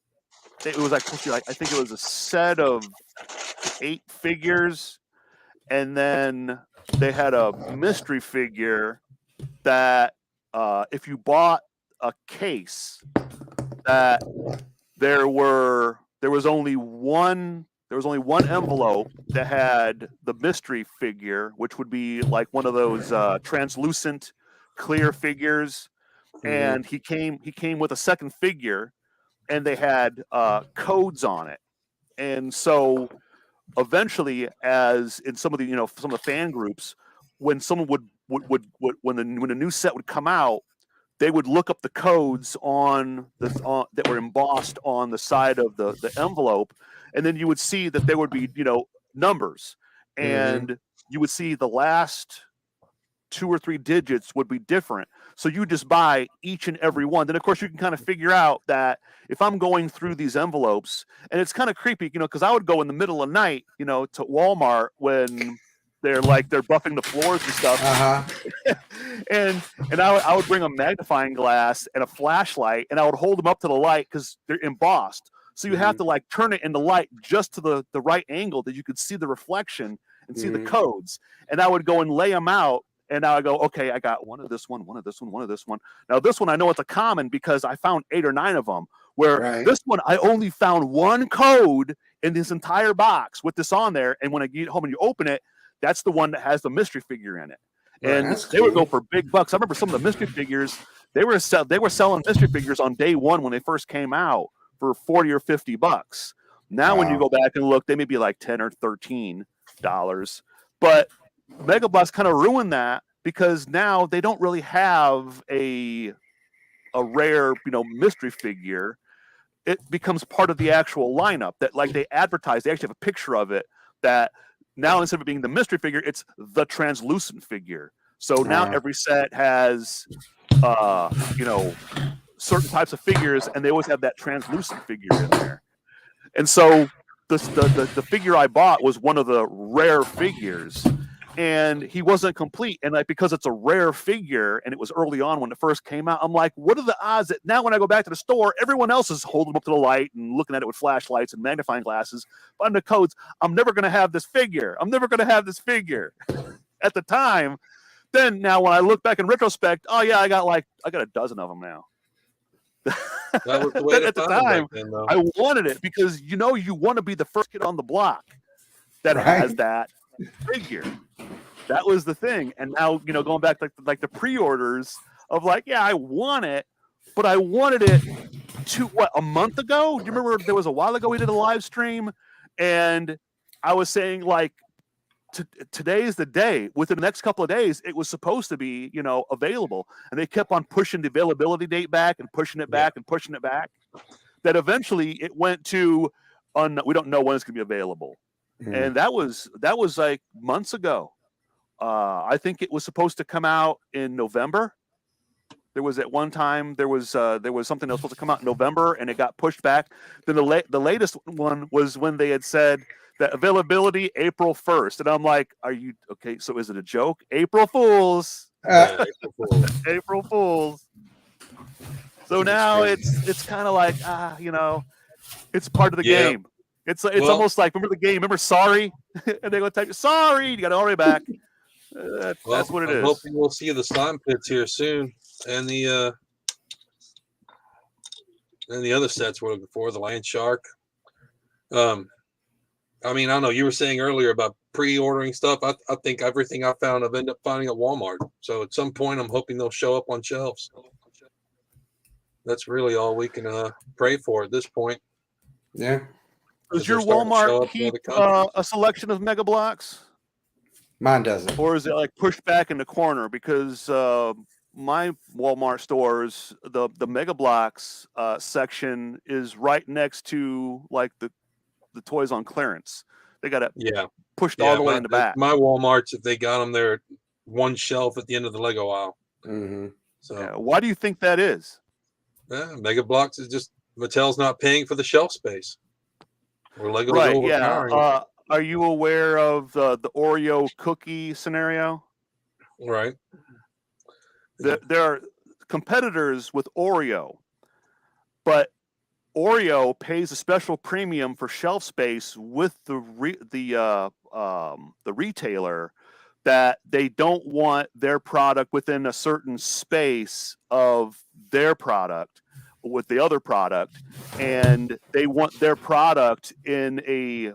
it was like supposed to be like, I think it was a set of 8 figures, and then they had a mystery figure that if you bought a case, that there were there was only one envelope that had the mystery figure, which would be like one of those translucent clear figures. And he came with a second figure, and they had codes on it. And so eventually, as in some of the some of the fan groups, when someone would when a new set would come out, they would look up the codes that were embossed on the side of the envelope, and then you would see that there would be numbers, and you would see the last 2 or 3 digits would be different. So you just buy each and every one. Then of course you can kind of figure out that if I'm going through these envelopes, and it's kind of creepy, because I would go in the middle of the night, to Walmart when they're buffing the floors and stuff. and I would bring a magnifying glass and a flashlight, and I would hold them up to the light because they're embossed. So you have to turn it in the light just to the right angle that you could see the reflection and see the codes. And I would go and lay them out. And now I go, okay, I got one of this one, one of this one, one of this one. Now this one, I know it's a common because I found 8 or 9 of them. Where this one, I only found one code in this entire box with this on there. And when I get home and you open it, that's the one that has the mystery figure in it. And they would go for big bucks. I remember some of the mystery figures, they were selling mystery figures on day one when they first came out for $40 or $50. Now when you go back and look, they may be like $10 or $13. But Mega Bloks kind of ruined that because now they don't really have a rare, mystery figure. It becomes part of the actual lineup that they advertise. They actually have a picture of it that now instead of being the mystery figure, it's the translucent figure. So now every set has, certain types of figures, and they always have that translucent figure in there. And so the figure I bought was one of the rare figures. And he wasn't complete. And because it's a rare figure and it was early on when it first came out, I'm like, what are the odds that now when I go back to the store, everyone else is holding up to the light and looking at it with flashlights and magnifying glasses, finding the codes. I'm never going to have this figure. I'm never going to have this figure at the time. Then now when I look back in retrospect, oh yeah, I got a dozen of them now. That was the way at the time, then, I wanted it because, you want to be the first kid on the block that has that figure. That was the thing. And now, going back like the pre-orders of I want it, but I wanted it a month ago? Do you remember there was a while ago we did a live stream and I was saying today's the day. Within the next couple of days, it was supposed to be, available. And they kept on pushing the availability date back and pushing it back and pushing it back. That eventually it went to we don't know when it's going to be available. And that was months ago. I think it was supposed to come out in November. There was at one time there was something that was supposed to come out in November, and it got pushed back. Then the latest one was when they had said that availability April 1st, and I'm like, "Are you okay? So is it a joke? April Fools! April Fools!" So now it's kind of it's part of the game. It's almost like, remember the game? Remember Sorry? And they go type Sorry. You got to hurry back. That's what it is. I'm hoping we'll see the slime pits here soon, and the other sets we're looking for, the Land Shark. I don't know. You were saying earlier about pre-ordering stuff. I think everything I found, I've ended up finding at Walmart. So at some point, I'm hoping they'll show up on shelves. That's really all we can pray for at this point. Yeah. Does your Walmart keep a selection of Mega Bloks? Mine doesn't. Or is it pushed back in the corner? Because my Walmart stores, the Mega Bloks section is right next to the toys on clearance. They got it pushed all the way in the back. My Walmarts, if they got them, they're at one shelf at the end of the Lego aisle. So why do you think that is? Mega Bloks is just Mattel's not paying for the shelf space. Or Lego's overpowering. Are you aware of the Oreo cookie scenario? Right. There are competitors with Oreo, but Oreo pays a special premium for shelf space with the retailer that they don't want their product within a certain space of their product. with the other product, and they want their product in a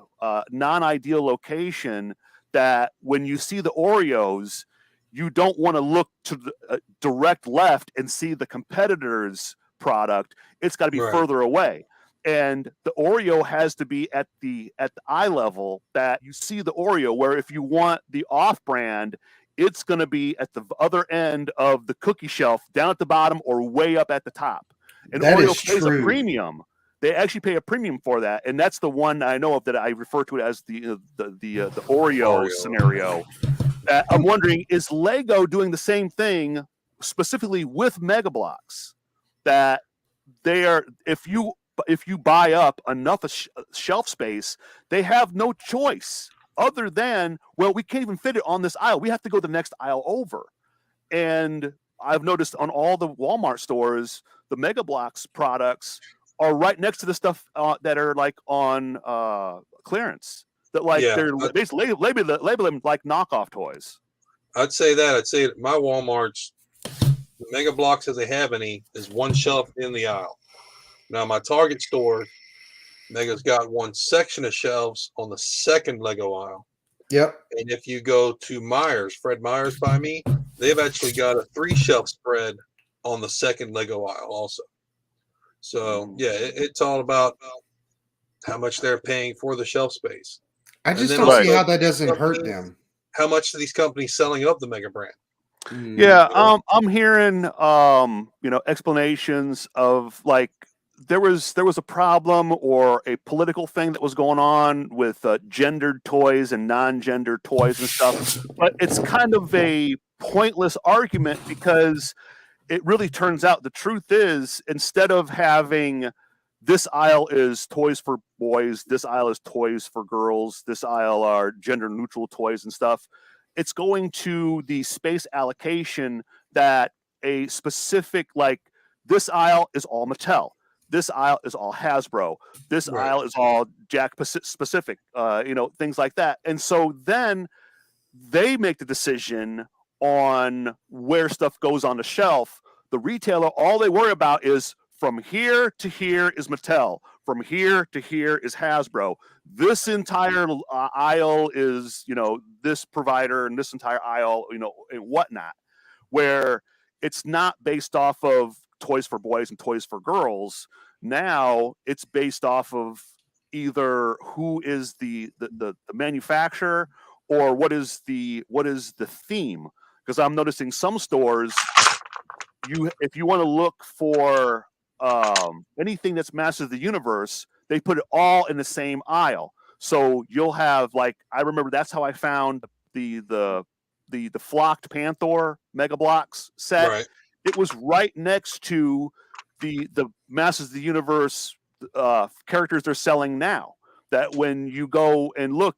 non-ideal location that when you see the Oreos, you don't want to look to the direct left and see the competitor's product. It's got to be further away. And the Oreo has to be at the eye level that you see the Oreo, where if you want the off-brand, it's going to be at the other end of the cookie shelf, down at the bottom or way up at the top. And that Oreo is pays true. a premium. They actually pay a premium for that, and that's the one I know of that I refer to it as the Oreo scenario. I'm wondering, is Lego doing the same thing, specifically with Mega Bloks, that they are, if you buy up enough shelf space, they have no choice other than, well, we can't even fit it on this aisle. We have to go the next aisle over. And I've noticed on all the Walmart stores, the Mega Bloks products are right next to the stuff that are like on clearance. That like they're basically label them like knockoff toys. I'd say that my Walmart's, the Mega Bloks, as they have any, is one shelf in the aisle. Now my Target store, Mega's got one section of shelves on the second Lego aisle. Yep. And if you go to Myers, Fred Meyer's by me, they've actually got a 3-shelf spread on the second Lego aisle also. So yeah, it's all about how much they're paying for the shelf space. I just don't see how that doesn't hurt them. How much are these companies selling of the Mega brand? Yeah, I'm hearing explanations of like there was a problem or a political thing that was going on with gendered toys and non-gendered toys and stuff, but it's kind of a pointless argument because it really turns out the truth is, instead of having this aisle is toys for boys, this aisle is toys for girls, this aisle are gender neutral toys and stuff, it's going to the space allocation that a specific, like this aisle is all Mattel, this aisle is all Hasbro, this aisle is all Jack specific, things like that. And so then they make the decision on where stuff goes on the shelf. The retailer, all they worry about is from here to here is Mattel, from here to here is Hasbro. This entire aisle is, this provider, and this entire aisle, and whatnot, where it's not based off of toys for boys and toys for girls. Now it's based off of either who is the manufacturer or what is the theme. Because I'm noticing some stores, if you want to look for anything that's Masters of the Universe, they put it all in the same aisle. So you'll have, like, I remember that's how I found the flocked Panther Mega Bloks set. Right. It was right next to the Masters of the Universe characters they're selling now. That when you go and look,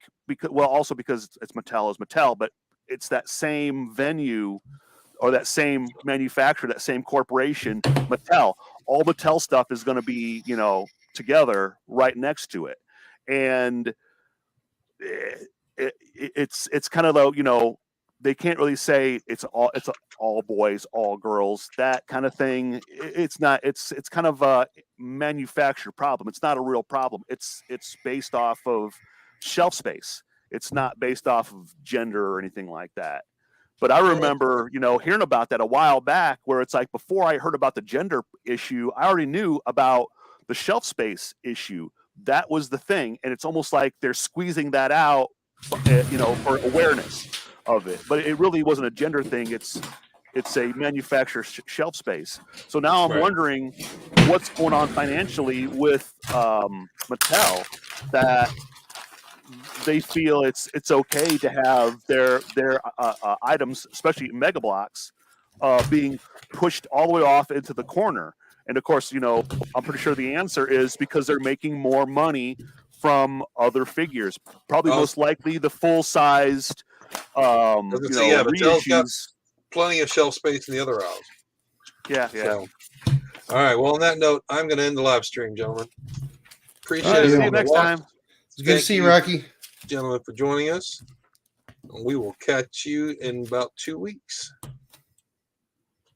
also because it's Mattel is Mattel, but it's that same venue or that same manufacturer, that same corporation, Mattel. All Mattel stuff is going to be, together right next to it. And it's kind of though, they can't really say it's all boys, all girls, that kind of thing. It's not. It's kind of a manufactured problem. It's not a real problem. It's based off of shelf space. It's not based off of gender or anything like that. But I remember, hearing about that a while back, where it's like before I heard about the gender issue, I already knew about the shelf space issue. That was the thing, and it's almost like they're squeezing that out, for awareness of it. But it really wasn't a gender thing. It's a manufacturer shelf space. So now I'm wondering what's going on financially with Mattel, that they feel it's okay to have their items, especially Mega Bloks, being pushed all the way off into the corner. And of course, I'm pretty sure the answer is because they're making more money from other figures. Probably most likely the full-sized, Mattel's got plenty of shelf space in the other aisles. Yeah. So, all right. Well, on that note, I'm going to end the live stream, gentlemen. Appreciate it. See you next time. It's good to see you, Rocky. Gentlemen, for joining us. We will catch you in about 2 weeks.